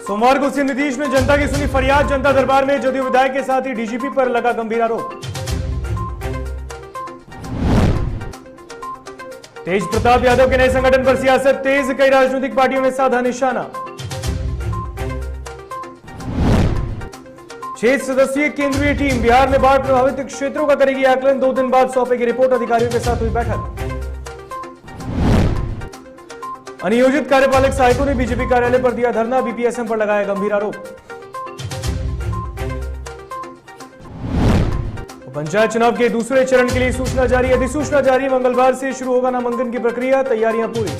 सोमवार को सीएम नीतीश ने जनता की सुनी फरियाद। जनता दरबार में जदयू विधायक के साथ ही डीजीपी पर लगा गंभीर आरोप। तेज प्रताप यादव के नए संगठन पर सियासत तेज, कई राजनीतिक पार्टियों में साधा निशाना। 6 सदस्यीय केंद्रीय टीम बिहार में बाढ़ प्रभावित क्षेत्रों का करेगी आकलन। 2 दिन बाद सौंपेगी रिपोर्ट। अधिकारियों के साथ हुई बैठक। अनियोजित कार्यपालक सहायकों ने बीजेपी कार्यालय पर दिया धरना। बीपीएसएम पर लगाया गंभीर आरोप। पंचायत चुनाव के दूसरे चरण के लिए सूचना जारी। अधिसूचना जारी। मंगलवार से शुरू होगा नामांकन की प्रक्रिया। तैयारियां पूरी।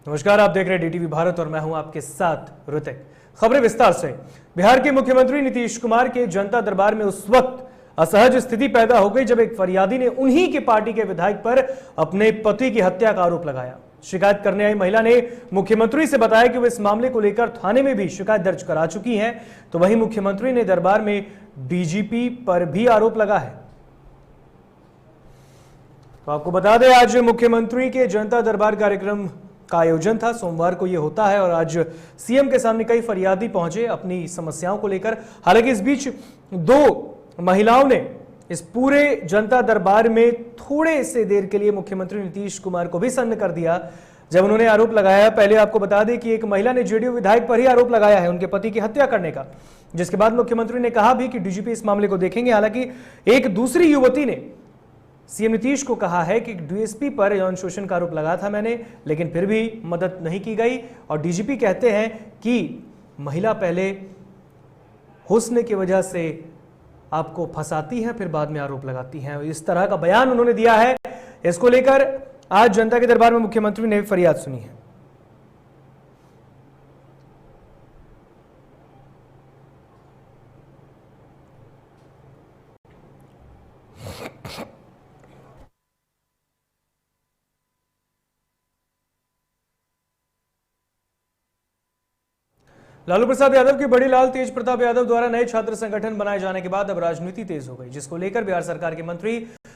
नमस्कार, आप देख रहे हैं डीटीवी भारत और मैं हूं आपके साथ ऋतिक। खबरें विस्तार से। बिहार के मुख्यमंत्री नीतीश कुमार के जनता दरबार में उस वक्त असहज स्थिति पैदा हो गई जब एक फरियादी ने उन्हीं की पार्टी के विधायक पर अपने पति की हत्या का आरोप लगाया। शिकायत करने आई महिला ने मुख्यमंत्री से बताया कि वो इस मामले को लेकर थाने में भी शिकायत दर्ज करा चुकी हैं। तो वहीं मुख्यमंत्री ने दरबार में डीजीपी पर भी आरोप लगा है। तो आपको बता दें, आज मुख्यमंत्री के जनता दरबार कार्यक्रम का आयोजन था। सोमवार को यह होता है और आज सीएम के सामने कई फरियादी पहुंचे अपनी समस्याओं को लेकर। हालांकि इस बीच 2 महिलाओं ने इस पूरे जनता दरबार में थोड़े से देर के लिए मुख्यमंत्री नीतीश कुमार को भी सन्न कर दिया जब उन्होंने आरोप लगाया। पहले आपको बता दें कि एक महिला ने जेडीयू विधायक पर ही आरोप लगाया है उनके पति की हत्या करने का, जिसके बाद मुख्यमंत्री ने कहा भी कि डीजीपी इस मामले को देखेंगे। हालांकि एक दूसरी युवती ने सीएम नीतीश को कहा है कि डीएसपी पर यौन शोषण का आरोप लगा था मैंने, लेकिन फिर भी मदद नहीं की गई। और डीजीपी कहते हैं कि महिला पहले हुस्न की वजह से आपको फंसाती हैं, फिर बाद में आरोप लगाती हैं। इस तरह का बयान उन्होंने दिया है। इसको लेकर आज जनता के दरबार में मुख्यमंत्री ने फरियाद सुनी है। लालू प्रसाद यादव की बड़ी लाल तेज प्रताप यादव द्वारा नए छात्र संगठन बनाए जाने के बाद अब राजनीति तेज हो गई, जिसको लेकर बिहार सरकार के मंत्री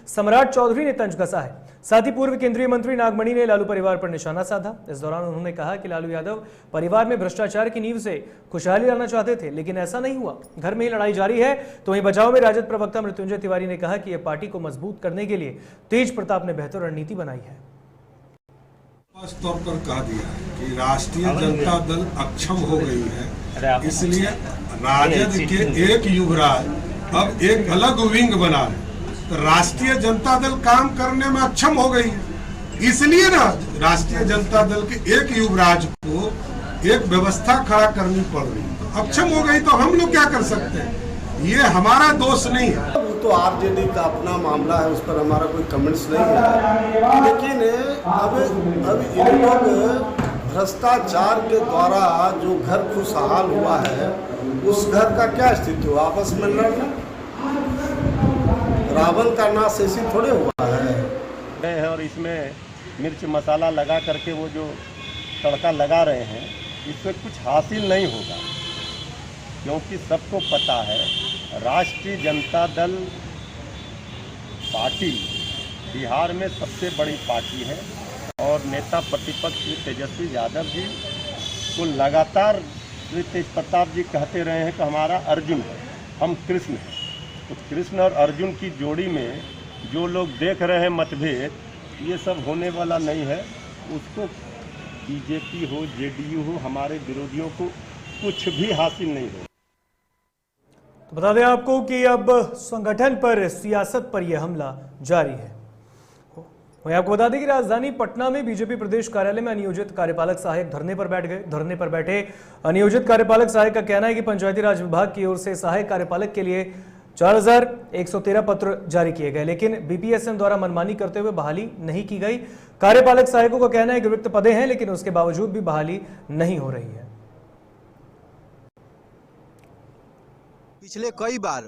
सम्राट चौधरी ने तंज कसा है। साथ ही पूर्व केंद्रीय मंत्री नागमणि ने लालू परिवार पर निशाना साधा। इस दौरान उन्होंने कहा कि लालू यादव परिवार में भ्रष्टाचार की नींव से खुशहाली लाना चाहते थे, लेकिन ऐसा नहीं हुआ। घर में ही लड़ाई जारी है। तो वहीं बचाव में राजद प्रवक्ता मृत्युंजय तिवारी ने कहा कि यह पार्टी को मजबूत करने के लिए तेज प्रताप ने बेहतर रणनीति बनाई है। तौर पर कह दिया कि राष्ट्रीय जनता दल अक्षम हो गई है, इसलिए राजद के एक युवराज अब एक अलग विंग बना रहे। तो राष्ट्रीय जनता दल काम करने में अक्षम हो गई है, इसलिए ना राष्ट्रीय जनता दल के एक युवराज को एक व्यवस्था खड़ा करनी पड़ रही। तो अक्षम हो गई तो हम लोग क्या कर सकते हैं, ये हमारा दोष नहीं है। तो आरजेडी का अपना मामला है, उस पर हमारा कोई कमेंट्स नहीं है। लेकिन अब इन लोग भ्रष्टाचार के द्वारा जो घर खुशहाल हुआ है, उस घर का क्या स्थिति हुआ, आपस में लड़ना। रावण का नाश ऐसी थोड़े हुआ है। और इसमें मिर्च मसाला लगा करके वो जो तड़का लगा रहे हैं, इससे कुछ हासिल नहीं होगा, क्योंकि सबको पता है राष्ट्रीय जनता दल पार्टी बिहार में सबसे बड़ी पार्टी है और नेता प्रतिपक्ष श्री तेजस्वी यादव जी को लगातार श्री तेज प्रताप जी कहते रहे हैं कि हमारा अर्जुन है, हम कृष्ण हैं। तो कृष्ण और अर्जुन की जोड़ी में जो लोग देख रहे हैं मतभेद, ये सब होने वाला नहीं है। उसको बीजेपी हो जेडीयू हो, हमारे विरोधियों को कुछ भी हासिल नहीं हो। तो बता दें आपको कि अब संगठन पर सियासत पर यह हमला जारी है। वहीं आपको बता दें कि राजधानी पटना में बीजेपी प्रदेश कार्यालय में अनियोजित कार्यपालक सहायक धरने पर बैठ गए। धरने पर बैठे अनियोजित कार्यपालक सहायक का कहना है कि पंचायती राज विभाग की ओर से सहायक कार्यपालक के लिए 4113 पत्र जारी किए गए, लेकिन बीपीएसएम द्वारा मनमानी करते हुए बहाली नहीं की गई। कार्यपालक सहायकों का कहना है कि रिक्त पदे हैं, लेकिन उसके बावजूद भी बहाली नहीं हो रही है। पिछले कई बार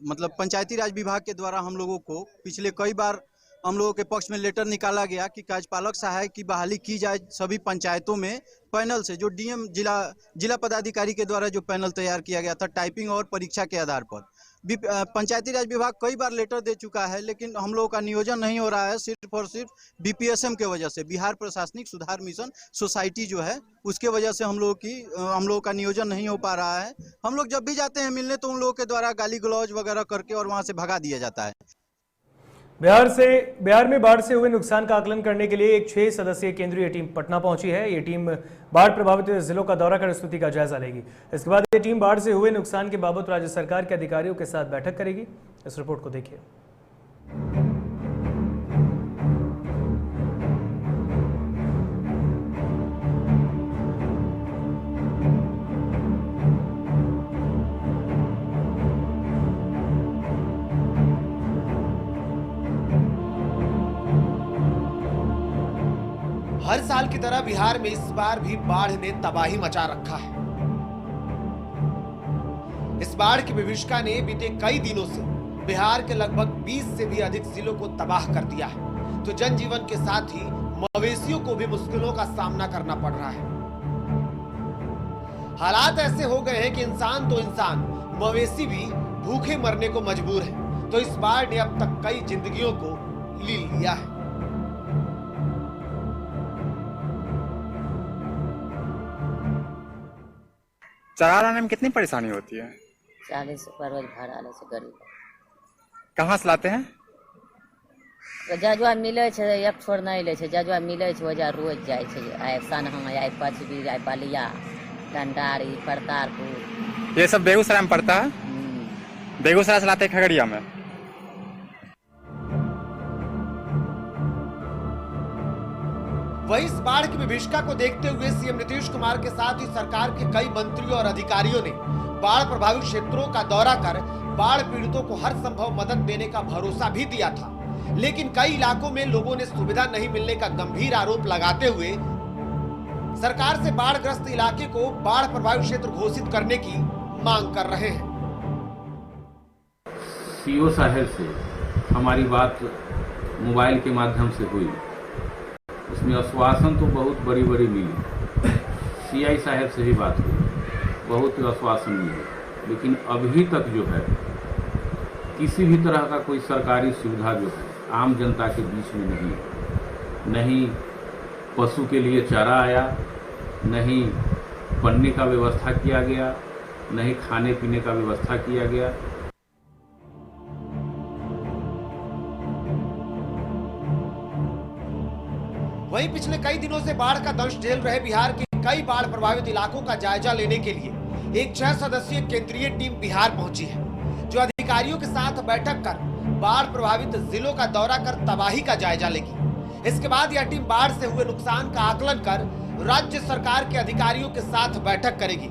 मतलब पंचायती राज विभाग के द्वारा हम लोगों को पिछले कई बार हम लोगों के पक्ष में लेटर निकाला गया कि कार्यपालक सहायक की बहाली की जाए सभी पंचायतों में पैनल से, जो डीएम जिला पदाधिकारी के द्वारा जो पैनल तैयार किया गया था टाइपिंग और परीक्षा के आधार पर। पंचायती राज विभाग कई बार लेटर दे चुका है, लेकिन हम लोगों का नियोजन नहीं हो रहा है, सिर्फ और सिर्फ बीपीएसएम के वजह से, बिहार प्रशासनिक सुधार मिशन सोसाइटी जो है उसके वजह से हम लोगों का नियोजन नहीं हो पा रहा है। हम लोग जब भी जाते हैं मिलने तो उन लोगों के द्वारा गाली गलौज वगैरह करके और वहाँ से भगा दिया जाता है। बिहार में बाढ़ से हुए नुकसान का आकलन करने के लिए एक 6 सदस्यीय केंद्रीय टीम पटना पहुंची है। ये टीम बाढ़ प्रभावित जिलों का दौरा कर स्थिति का जायजा लेगी। इसके बाद ये टीम बाढ़ से हुए नुकसान के बाबत राज्य सरकार के अधिकारियों के साथ बैठक करेगी। इस रिपोर्ट को देखिए। हर साल की तरह बिहार में इस बार भी बाढ़ ने तबाही मचा रखा है। इस बाढ़ की विभीषिका ने बीते कई दिनों से बिहार के लगभग 20 से भी अधिक जिलों को तबाह कर दिया है, तो जनजीवन के साथ ही मवेशियों को भी मुश्किलों का सामना करना पड़ रहा है। हालात ऐसे हो गए हैं कि इंसान तो इंसान, मवेशी भी भूखे मरने को मजबूर है। तो इस बाढ़ ने अब तक कई जिंदगियों को ले लिया है। चरा लाने में कितनी परेशानी होती है? 40 रुपया रोज भाड़ा ले छै गरीब। कहाँ से लाते हैं? जजुआ मिले छै, एक छोर नहीं ले छै, जजुआ मिले छै वजह रोज जाए छै। आइ सनहा, आइ पचबी, आइ बलिया, डंडारी, करतारपुर। ये सब बेगूसराय में पड़ता है। बेगूसराय से लाते हैं खगड़िया में। वहीं इस बाढ़ की विभीषिका को देखते हुए सीएम नीतीश कुमार के साथ ही सरकार के कई मंत्रियों और अधिकारियों ने बाढ़ प्रभावित क्षेत्रों का दौरा कर बाढ़ पीड़ितों को हर संभव मदद देने का भरोसा भी दिया था। लेकिन कई इलाकों में लोगों ने सुविधा नहीं मिलने का गंभीर आरोप लगाते हुए सरकार से बाढ़ग्रस्त इलाके को बाढ़ प्रभावित क्षेत्र घोषित करने की मांग कर रहे हैं। सीओ साहब से हमारी बात मोबाइल के माध्यम से हुई, उसमें आश्वासन तो बहुत बड़ी बड़ी मिली। सीआई साहब से भी बात हुई, बहुत आश्वासन मिले, लेकिन अभी तक जो है किसी भी तरह का कोई सरकारी सुविधा जो है आम जनता के बीच में नहीं है। नहीं पशु के लिए चारा आया, नहीं पन्नी का व्यवस्था किया गया, नहीं खाने पीने का व्यवस्था किया गया। वहीं पिछले कई दिनों से बाढ़ का दंश झेल रहे बिहार के कई बाढ़ प्रभावित इलाकों का जायजा लेने के लिए एक 6 सदस्यीय केंद्रीय टीम बिहार पहुंची है, जो अधिकारियों के साथ बैठक कर बाढ़ प्रभावित जिलों का दौरा कर तबाही का जायजा लेगी। इसके बाद यह टीम बाढ़ से हुए नुकसान का आकलन कर राज्य सरकार के अधिकारियों के साथ बैठक करेगी।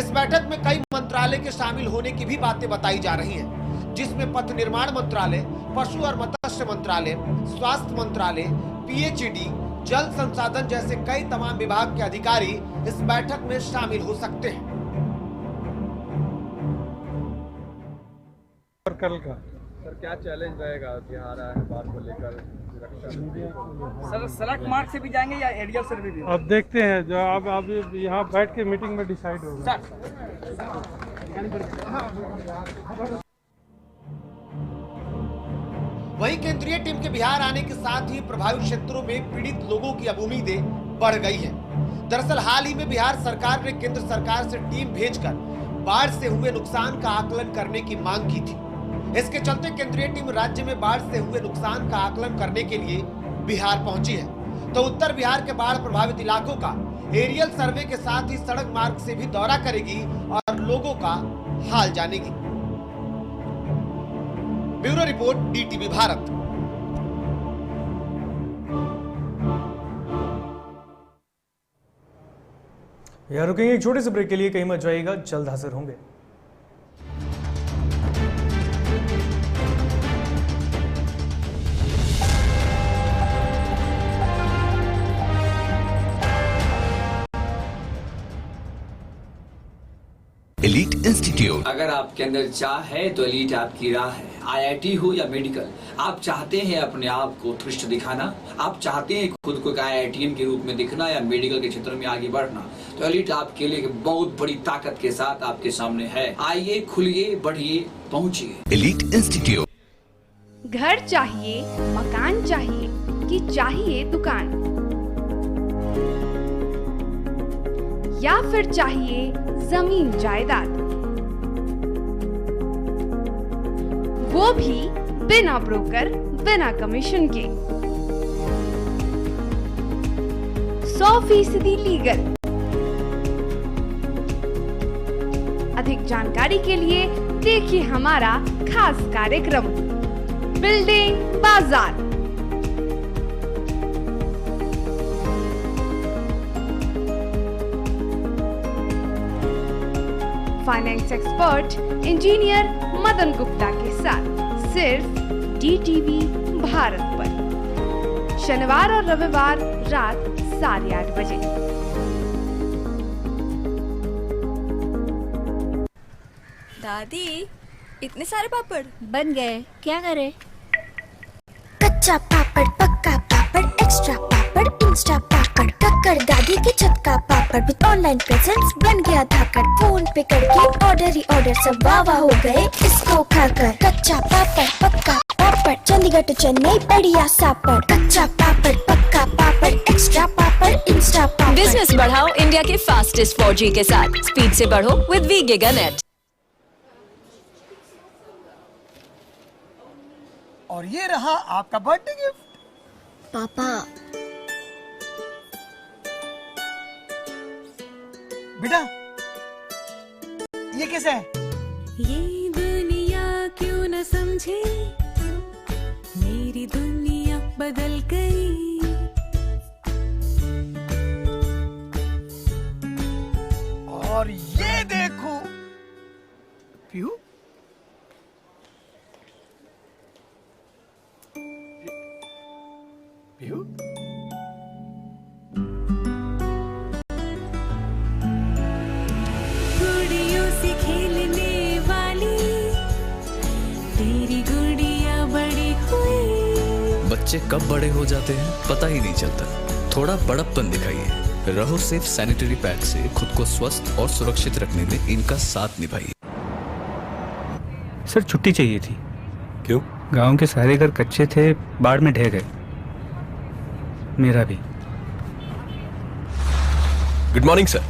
इस बैठक में कई मंत्रालय के शामिल होने की भी बातें बताई जा रही हैं, जिसमें पथ निर्माण मंत्रालय, पशु और मत्स्य मंत्रालय, स्वास्थ्य मंत्रालय, पीएचईडी, जल संसाधन जैसे कई तमाम विभाग के अधिकारी इस बैठक में शामिल हो सकते हैं। और कल का सर क्या चैलेंज रहेगा बिहार आए बाढ़ को लेकर? सर सड़क मार्ग से भी जाएंगे या एरियल से भी? अब देखते हैं, जो अब यहाँ बैठ के मीटिंग में डिसाइड होगा। वहीं केंद्रीय टीम के बिहार आने के साथ ही प्रभावित क्षेत्रों में पीड़ित लोगों की अब उम्मीदें बढ़ गई हैं। दरअसल हाल ही में बिहार सरकार ने केंद्र सरकार से टीम भेजकर बाढ़ से हुए नुकसान का आकलन करने की मांग की थी। इसके चलते केंद्रीय टीम राज्य में बाढ़ से हुए नुकसान का आकलन करने के लिए बिहार पहुंची है। तो उत्तर बिहार के बाढ़ प्रभावित इलाकों का एरियल सर्वे के साथ ही सड़क मार्ग से भी दौरा करेगी और लोगों का हाल जानेगी। Bureau report, DTV Bharat. यहाँ रुकेंगे एक छोटे से ब्रेक के लिए, कहीं मत जाइएगा, जल्द हाजिर होंगे। एलीट इंस्टीट्यूट, अगर आपके अंदर चाह है तो एलीट आपकी राह है। IIT हो या मेडिकल, आप चाहते हैं अपने आप को उत्कृष्ट दिखाना, आप चाहते हैं खुद को एक IITian के रूप में दिखना या मेडिकल के क्षेत्र में आगे बढ़ना, तो एलीट आपके लिए बहुत बड़ी ताकत के साथ आपके सामने है। आइए, खुलिए, बढ़िए, पहुंचिए। Elite institute. घर चाहिए, मकान चाहिए कि चाहिए दुकान, या फिर चाहिए जमीन जायदाद, वो भी बिना ब्रोकर, बिना कमीशन के, 100% लीगल। अधिक जानकारी के लिए देखिए हमारा खास कार्यक्रम बिल्डिंग बाजार। Finance expert engineer Madan Gupta के साथ सिर्फ DTV भारत पर, शनिवार और रविवार रात 8:30 बजे। दादी, इतने सारे पापड़ बन गए, क्या करे? कच्चा पापड़, पक्का पापड़, एक्स्ट्रा पापड़, इंस्टा पापड़, कक्कर दादी के छत का पापड़ विद ऑनलाइन प्रेजेंस बन गया धाकड़। फोन पे करके ऑर्डर ही ऑर्डर, सब वाह हो गए इसको खाकर। कच्चा पापड़, पक्का पापड़, चंडीगढ़ टू चेन्नई बढ़िया सापड़। कच्चा पापड़, पक्का पापड़, एक्स्ट्रा पापड़, इंस्टा पापड़। बिजनेस बढ़ाओ इंडिया के फास्टेस्ट 4G के साथ, स्पीड से बढ़ो विद V GigaNet। और ये रहा आपका बर्थडे गिफ्ट। पापा, बेटा ये कैसा है? ये दुनिया क्यों न समझे, मेरी दुनिया बदल गई। और ये देखो प्यू, प्यू गुड़ियों से खेलने वाली तेरी गुड़िया बड़ी हुई। बच्चे कब बड़े हो जाते हैं पता ही नहीं चलता। थोड़ा बड़प्पन दिखाइए। रहो सेफ सैनिटरी पैड से खुद को स्वस्थ और सुरक्षित रखने में इनका साथ निभाइए। सर छुट्टी चाहिए थी। क्यों? गांव के सारे घर कच्चे थे, बाढ़ में ढह गए, मेरा भी। Good morning sir.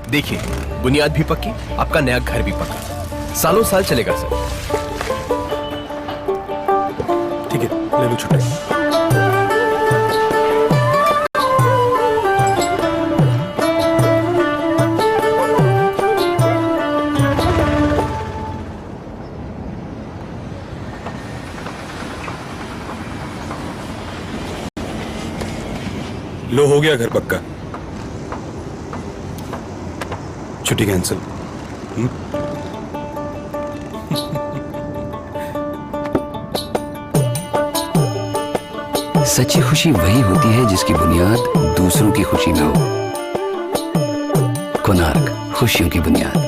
देखिए, बुनियाद भी पक्की, आपका नया घर भी पक्का, सालों साल चलेगा सर। ठीक है, ले लो छुट्टी। लो, हो गया घर पक्का। छुट्टी कैंसिल। सच्ची खुशी वही होती है जिसकी बुनियाद दूसरों की खुशी में हो। कोणार्क, खुशियों की बुनियाद।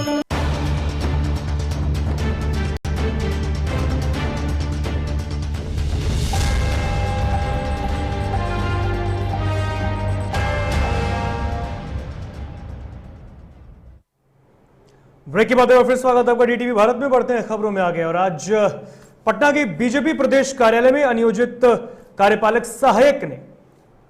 ब्रेक के बाद फिर स्वागत है आपका DTV भारत में। बढ़ते हैं खबरों में आगे। और आज पटना के बीजेपी प्रदेश कार्यालय में अनियोजित कार्यपालक सहायक ने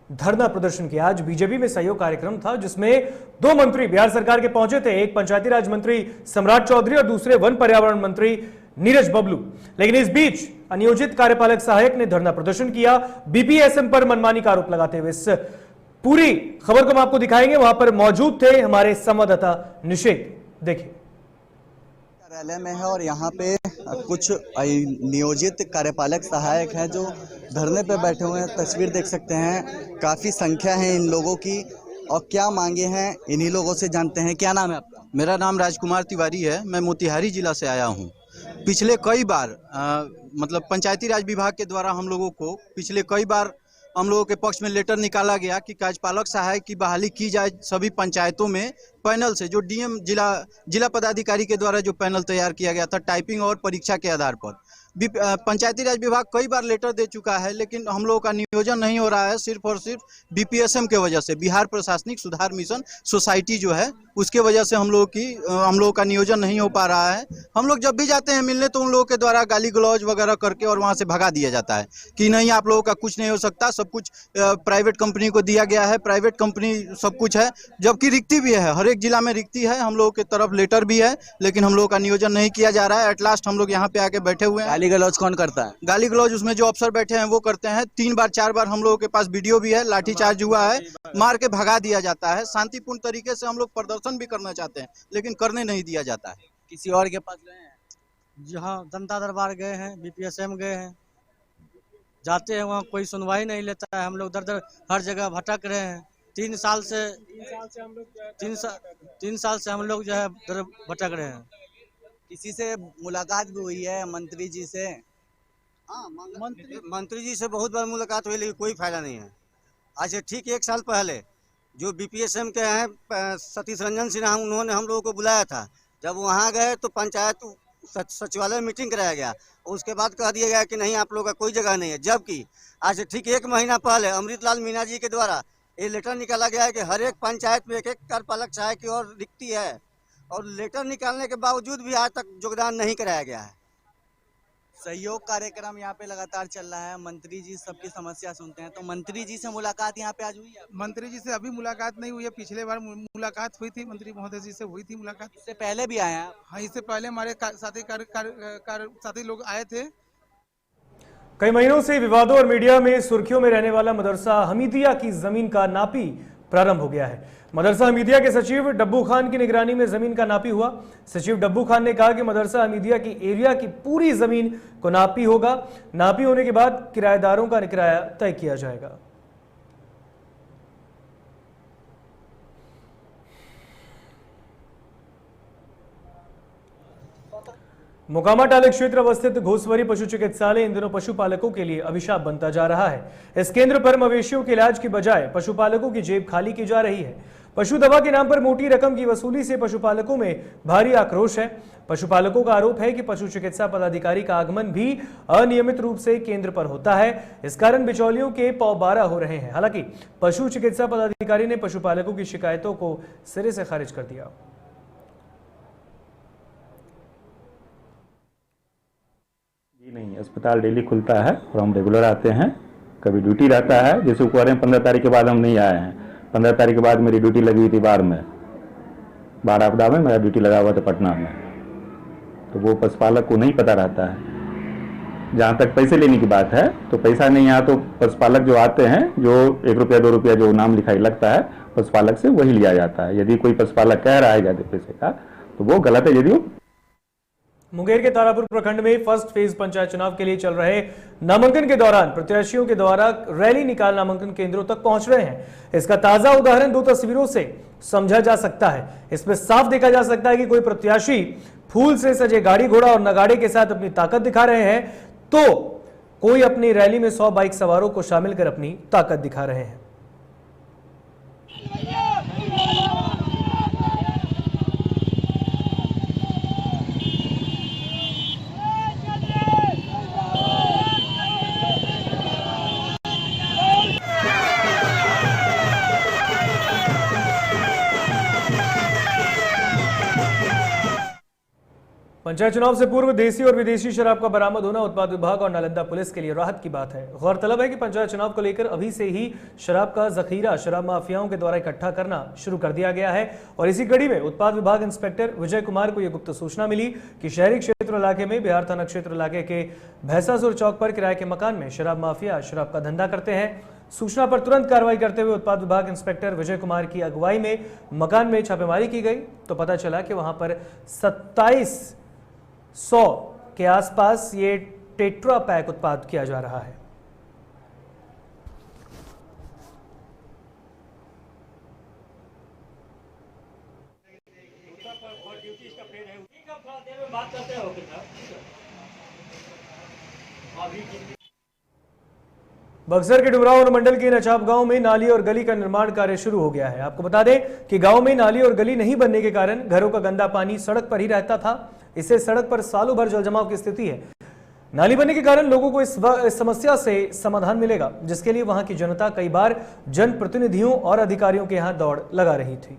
धरना प्रदर्शन किया। आज बीजेपी में सहयोग कार्यक्रम था जिसमें 2 मंत्री बिहार सरकार के पहुंचे थे, एक पंचायती राज मंत्री सम्राट चौधरी और दूसरे वन पर्यावरण मंत्री नीरज बबलू। लेकिन इस बीच अनियोजित कार्यपालक सहायक ने धरना प्रदर्शन किया, BPSM पर मनमानी का आरोप लगाते हुए। इस पूरी खबर को हम आपको दिखाएंगे, वहां पर मौजूद थे हमारे संवाददाता निषेध। देखिए, कार्यालय में है और यहाँ पे कुछ नियोजित कार्यपालक सहायक हैं जो धरने पे बैठे हुए हैं। तस्वीर देख सकते हैं, काफ़ी संख्या है इन लोगों की और क्या मांगे हैं इन्हीं लोगों से जानते हैं। क्या नाम है आपका? मेरा नाम राजकुमार तिवारी है, मैं मोतिहारी जिला से आया हूँ। पिछले कई बार मतलब पंचायती राज विभाग के द्वारा हम लोगों को पिछले कई बार हम लोगों के पक्ष में लेटर निकाला गया कि कार्यपालक सहायक की बहाली की जाए सभी पंचायतों में पैनल से, जो DM जिला पदाधिकारी के द्वारा जो पैनल तैयार किया गया था टाइपिंग और परीक्षा के आधार पर। पंचायती राज विभाग कई बार लेटर दे चुका है, लेकिन हम लोगों का नियोजन नहीं हो रहा है, सिर्फ और सिर्फ बीपीएसएम के वजह से, बिहार प्रशासनिक सुधार मिशन सोसाइटी जो है उसके वजह से हम लोगों का नियोजन नहीं हो पा रहा है। हम लोग जब भी जाते हैं मिलने तो उन लोगों के द्वारा गाली गलौज वगैरह करके और वहाँ से भगा दिया जाता है कि नहीं आप लोगों का कुछ नहीं हो सकता, सब कुछ प्राइवेट कंपनी को दिया गया है, प्राइवेट कंपनी सब कुछ है, जबकि रिक्ति भी है, हर एक जिला में रिक्ति है, हम लोगों की तरफ लेटर भी है, लेकिन हम लोगों का नियोजन नहीं किया जा रहा है। एट लास्ट हम लोग यहाँ पे आके बैठे हुए हैं। गाली गलौज कौन करता है? गाली गलौज उसमें जो अफसर बैठे हैं वो करते हैं। 3 बार 4 बार हम लोगों के पास वीडियो भी है, लाठीचार्ज हुआ है, मार के भगा दिया जाता है। शांतिपूर्ण तरीके से हम लोग प्रदर्शन भी करना चाहते हैं लेकिन करने नहीं दिया जाता है। किसी और के पास गए हैं? जहाँ जनता दरबार गए हैं, बीपीएसएम गए हैं, जाते हैं वहाँ कोई सुनवाई नहीं लेता है। हम लोग दर दर हर जगह भटक रहे हैं। 3 साल से हम लोग जो है भटक रहे हैं। किसी से मुलाकात भी हुई है मंत्री जी से? मंत्री जी से बहुत बार मुलाकात हुई लेकिन कोई फायदा नहीं है। आज से ठीक 1 साल पहले जो बीपीएसएम के हैं सतीश रंजन सिन्हा, उन्होंने हम लोगों को बुलाया था। जब वहाँ गए तो पंचायत सचिवालय में मीटिंग कराया गया, उसके बाद कह दिया गया कि नहीं आप लोगों का कोई जगह नहीं है। जबकि आज से ठीक 1 महीना पहले अमृतलाल मीणा जी के द्वारा ये लेटर निकाला गया है कि हर एक पंचायत में 1-1 कार्यपालक सहायक की और रिक्ति है, और लेटर निकालने के बावजूद भी आज तक योगदान नहीं कराया गया है। सहयोग कार्यक्रम यहाँ पे लगातार चल रहा है, मंत्री जी सबकी समस्या सुनते हैं, तो मंत्री जी से मुलाकात यहाँ पे आज हुई है? मंत्री जी से अभी मुलाकात नहीं हुई है, पिछले बार मुलाकात हुई थी, मंत्री महोदय जी से हुई थी मुलाकात। इससे पहले भी आए हैं? हाँ, इससे पहले हमारे साथी लोग आए थे। कई महीनों से विवादों और मीडिया में सुर्खियों में रहने वाला मदरसा हमीदिया की जमीन का नापी प्रारंभ हो गया है। मदरसा हमीदिया के सचिव डब्बू खान की निगरानी में जमीन का नापी हुआ। सचिव डब्बू खान ने कहा कि मदरसा हमीदिया की एरिया की पूरी जमीन को नापी होगा। नापी होने के बाद किराएदारों का किराया तय किया जाएगा। मोकामा टाले क्षेत्र अवस्थित घोसवरी पशु चिकित्सालय इन दिनों पशुपालकों के लिए अभिशाप बनता जा रहा है। इस केंद्र पर मवेशियों के इलाज की बजाय पशुपालकों की जेब खाली की जा रही है। पशु दवा के नाम पर मोटी रकम की वसूली से पशुपालकों में भारी आक्रोश है। पशुपालकों का आरोप है कि पशु चिकित्सा पदाधिकारी का आगमन भी अनियमित रूप से केंद्र पर होता है। इस कारण बिचौलियों के पौबारा हो रहे हैं। हालांकि पशु चिकित्सा पदाधिकारी ने पशुपालकों की शिकायतों को सिरे से खारिज कर दिया। नहीं, अस्पताल डेली खुलता है और हम रेगुलर आते हैं। कभी ड्यूटी रहता है, जैसे कह रहे हैं 15 तारीख के बाद हम नहीं आए हैं। 15 तारीख के बाद मेरी ड्यूटी लगी हुई थी बाढ़ में, बाढ़ आपदा में मेरा ड्यूटी लगा हुआ था पटना में। तो वो पशुपालक को नहीं पता रहता है। जहाँ तक पैसे लेने की बात है तो पैसा नहीं यहाँ, तो पशुपालक जो आते हैं, जो 1 रुपया 2 रुपया जो नाम लिखाई लगता है पशुपालक से वही लिया जाता है। यदि कोई पशुपालक कह रहा है ज़्यादा पैसे का तो वो गलत है। यदि वो मुंगेर के तारापुर प्रखंड में फर्स्ट फेज पंचायत चुनाव के लिए चल रहे नामांकन के दौरान प्रत्याशियों के द्वारा रैली निकाल नामांकन केंद्रों तक पहुंच रहे हैं। इसका ताजा उदाहरण 2 तस्वीरों से समझा जा सकता है। इसमें साफ देखा जा सकता है कि कोई प्रत्याशी फूल से सजे गाड़ी घोड़ा और नगाड़े के साथ अपनी ताकत दिखा रहे हैं, तो कोई अपनी रैली में 100 बाइक सवारों को शामिल कर अपनी ताकत दिखा रहे हैं। पंचायत चुनाव से पूर्व देसी और विदेशी शराब का बरामद होना उत्पाद विभाग और नालंदा पुलिस के लिए राहत की बात है। गौरतलब है कि पंचायत चुनाव को लेकर अभी से ही शराब का जखीरा शराब माफियाओं के द्वारा इकट्ठा करना शुरू कर दिया गया है और इसी कड़ी में उत्पाद विभाग इंस्पेक्टर विजय कुमार को यह गुप्त सूचना मिली कि शहरी क्षेत्र इलाके में बिहार थाना क्षेत्र इलाके के भैंसासुर चौक पर किराए के मकान में शराब माफिया शराब का धंधा करते हैं। सूचना पर तुरंत कार्रवाई करते हुए उत्पाद विभाग इंस्पेक्टर विजय कुमार की अगुवाई में मकान में छापेमारी की गई तो पता चला कि वहां पर 2700 के आसपास ये टेट्रा पैक उत्पाद किया जा रहा है। बक्सर के डुमराव अनुमंडल के नचाप गांव में नाली और गली का निर्माण कार्य शुरू हो गया है। आपको बता दें कि गांव में नाली और गली नहीं बनने के कारण घरों का गंदा पानी सड़क पर ही रहता था। इससे सड़क पर सालों भर जलजमाव की स्थिति है। नाली बनने के कारण लोगों को इस समस्या से समाधान मिलेगा, जिसके लिए वहां की जनता कई बार जनप्रतिनिधियों और अधिकारियों के यहां दौड़ लगा रही थी।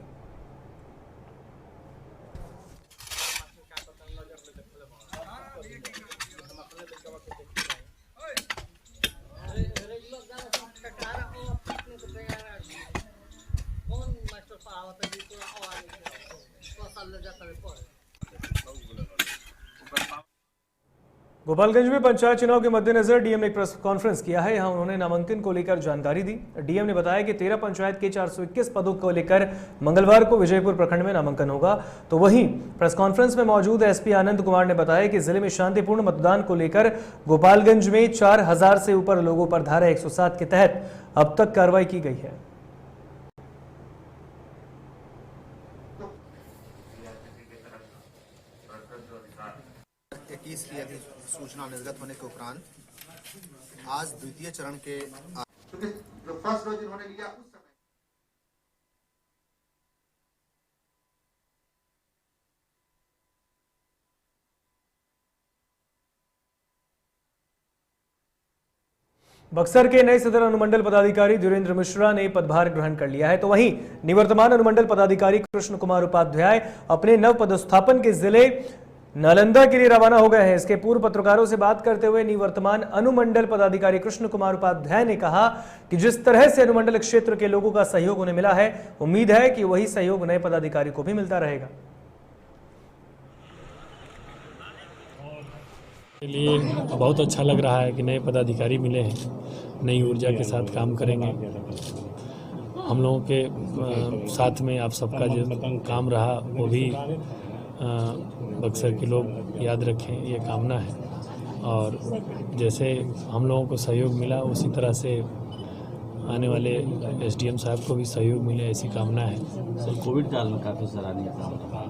गोपालगंज में पंचायत चुनाव के मद्देनजर डीएम ने एक प्रेस कॉन्फ्रेंस किया है। यहां उन्होंने नामांकन को लेकर जानकारी दी। डीएम ने बताया कि 13 पंचायत के 421 पदों को लेकर मंगलवार को विजयपुर प्रखंड में नामांकन होगा। तो वहीं प्रेस कॉन्फ्रेंस में मौजूद एसपी आनंद कुमार ने बताया कि जिले में शांतिपूर्ण मतदान को लेकर गोपालगंज में 4000 से ऊपर लोगों पर धारा 107 के तहत अब तक कार्रवाई की गई है। की अधिसूचना निर्गत होने के उपरांत आज द्वितीय चरण के जो फर्स्ट डोज इन्होंने लिया उस समय बक्सर के नए सदर अनुमंडल पदाधिकारी धीरेन्द्र मिश्रा ने पदभार ग्रहण कर लिया है। तो वहीं निवर्तमान अनुमंडल पदाधिकारी कृष्ण कुमार उपाध्याय अपने नव पदस्थापन के जिले नालंदा के लिए रवाना हो गए हैं। इसके पूर्व पत्रकारों से बात करते हुए निवर्तमान अनुमंडल पदाधिकारी कृष्ण कुमार उपाध्याय ने कहा कि जिस तरह से अनुमंडल क्षेत्र के लोगों का सहयोग उन्हें मिला है, उम्मीद है कि वही सहयोग नए पदाधिकारी को भी मिलता रहेगा। के लिए बहुत अच्छा लग रहा है कि नए पदाधिकारी मिले हैं, नई ऊर्जा के साथ काम करेंगे। हम लोगों के साथ में आप सबका जो काम रहा वो भी बक्सर के लोग याद रखें, ये कामना है। और जैसे हम लोगों को सहयोग मिला उसी तरह से आने वाले एसडीएम साहब को भी सहयोग मिले, ऐसी कामना है। सर, कोविड काल में काफ़ी सराहनीय काम रहा,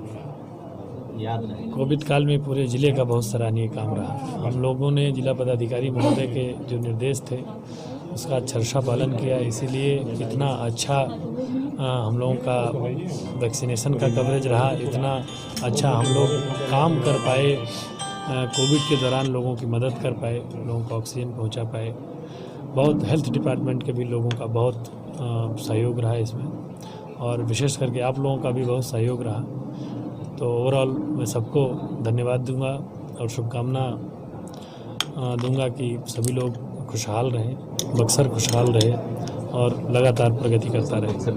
याद रहे। कोविड काल में पूरे ज़िले का बहुत सराहनीय काम रहा। हम लोगों ने जिला पदाधिकारी महोदय के जो निर्देश थे उसका अक्षरशः पालन किया, इसीलिए इतना अच्छा हम लोगों का वैक्सीनेशन का कवरेज रहा, इतना अच्छा हम लोग काम कर पाए, कोविड के दौरान लोगों की मदद कर पाए, लोगों को ऑक्सीजन पहुंचा पाए। बहुत हेल्थ डिपार्टमेंट के भी लोगों का बहुत सहयोग रहा इसमें, और विशेष करके आप लोगों का भी बहुत सहयोग रहा। तो ओवरऑल मैं सबको धन्यवाद दूंगा और शुभकामना दूंगा कि सभी लोग खुशहाल रहें, बक्सर खुशहाल रहे और लगातार प्रगति करता रहे।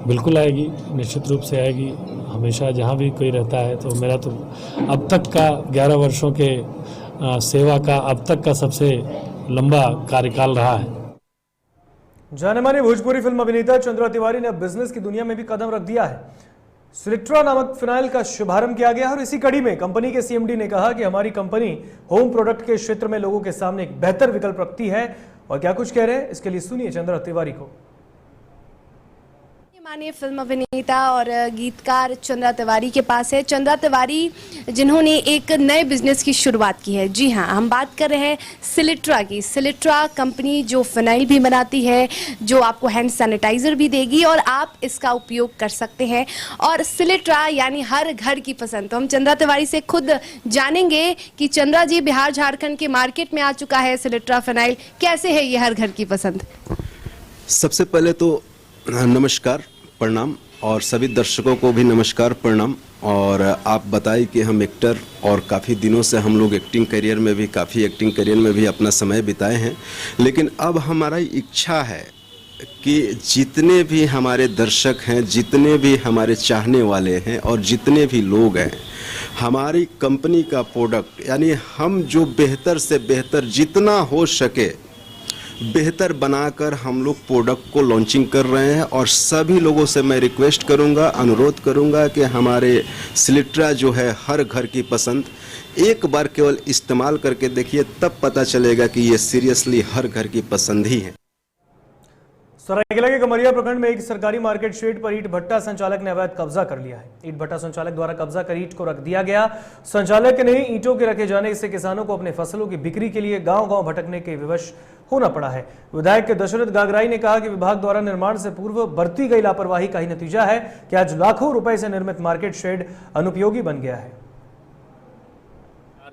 बिल्कुल आएगी, निश्चित रूप से आएगी। हमेशा जहाँ भी कोई रहता है, तो मेरा तो अब तक का 11 वर्षों के सेवा का अब तक का सबसे लंबा कार्यकाल रहा है। जाने माने भोजपुरी फिल्म अभिनेता चंद्रा तिवारी ने अब बिजनेस की दुनिया में भी कदम रख दिया है। सिलिट्रा नामक फिनाइल का शुभारंभ किया गया और इसी कड़ी में कंपनी के सीएमडी ने कहा कि हमारी कंपनी होम प्रोडक्ट के क्षेत्र में लोगों के सामने एक बेहतर विकल्प रखती है। और क्या कुछ कह रहे हैं, इसके लिए सुनिए चंद्रा तिवारी को। माननीय फिल्म अभिनेता और गीतकार चंद्रा तिवारी के पास है। चंद्रा तिवारी जिन्होंने एक नए बिजनेस की शुरुआत की है। जी हाँ, हम बात कर रहे हैं सिलिट्रा की। सिलिट्रा कंपनी जो फिनाइल भी बनाती है, जो आपको हैंड सैनिटाइजर भी देगी और आप इसका उपयोग कर सकते हैं। और सिलिट्रा यानी हर घर की पसंद। तो हम चंद्रा तिवारी से खुद जानेंगे कि चंद्रा जी, बिहार झारखंड के मार्केट में आ चुका है सिलिट्रा फिनाइल, कैसे है ये हर घर की पसंद? सबसे पहले तो नमस्कार, प्रणाम, और सभी दर्शकों को भी नमस्कार, प्रणाम। और आप बताइए कि हम एक्टर और काफ़ी दिनों से हम लोग एक्टिंग करियर में भी अपना समय बिताए हैं, लेकिन अब हमारा इच्छा है कि जितने भी हमारे दर्शक हैं, जितने भी हमारे चाहने वाले हैं और जितने भी लोग हैं, हमारी कंपनी का प्रोडक्ट यानी हम जो बेहतर से बेहतर जितना हो सके बेहतर बनाकर हम लोग प्रोडक्ट को लॉन्चिंग कर रहे हैं। और सभी लोगों से मैं रिक्वेस्ट करूंगा, अनुरोध करूंगा कि हमारे सिलिट्रा जो है हर घर की पसंद, एक बार केवल इस्तेमाल करके देखिए, तब पता चलेगा कि ये सीरियसली हर घर की पसंद ही है। सरायकेला के कमरिया प्रखंड में एक सरकारी मार्केट शेड पर ईट भट्टा संचालक ने अवैध कब्जा कर लिया है। ईट भट्टा संचालक द्वारा कब्जा कर ईट को रख दिया गया। संचालक ने ईंटों के रखे जाने से किसानों को अपने फसलों की बिक्री के लिए गांव-गांव भटकने के विवश होना पड़ा है। विधायक दशरथ गागराई ने कहा कि विभाग द्वारा निर्माण से पूर्व बरती गई लापरवाही का ही नतीजा है कि आज लाखों रुपए से निर्मित मार्केट शेड अनुपयोगी बन गया है।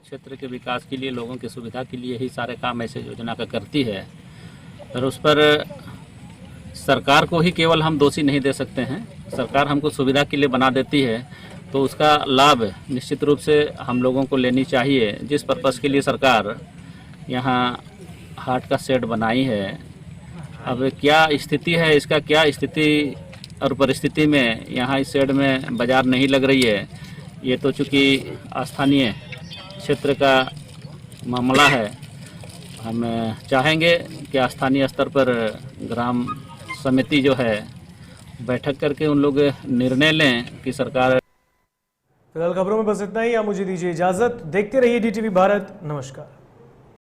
क्षेत्र के विकास के लिए, लोगों की सुविधा के लिए ही सारे काम ऐसे योजना का करती है। पर उस पर सरकार को ही केवल हम दोषी नहीं दे सकते हैं। सरकार हमको सुविधा के लिए बना देती है तो उसका लाभ निश्चित रूप से हम लोगों को लेनी चाहिए। जिस पर्पज़ के लिए सरकार यहाँ हाट का शेड बनाई है, अब क्या स्थिति है, इसका क्या स्थिति और परिस्थिति में यहाँ इस शेड में बाज़ार नहीं लग रही है, ये तो चूँकि स्थानीय क्षेत्र का मामला है। हम चाहेंगे कि स्थानीय स्तर पर ग्राम समिति जो है बैठक करके उन लोग निर्णय लें कि सरकार। फिलहाल खबरों में बस इतना ही। आप मुझे दीजिए इजाजत। देखते रहिए DTV भारत। नमस्कार।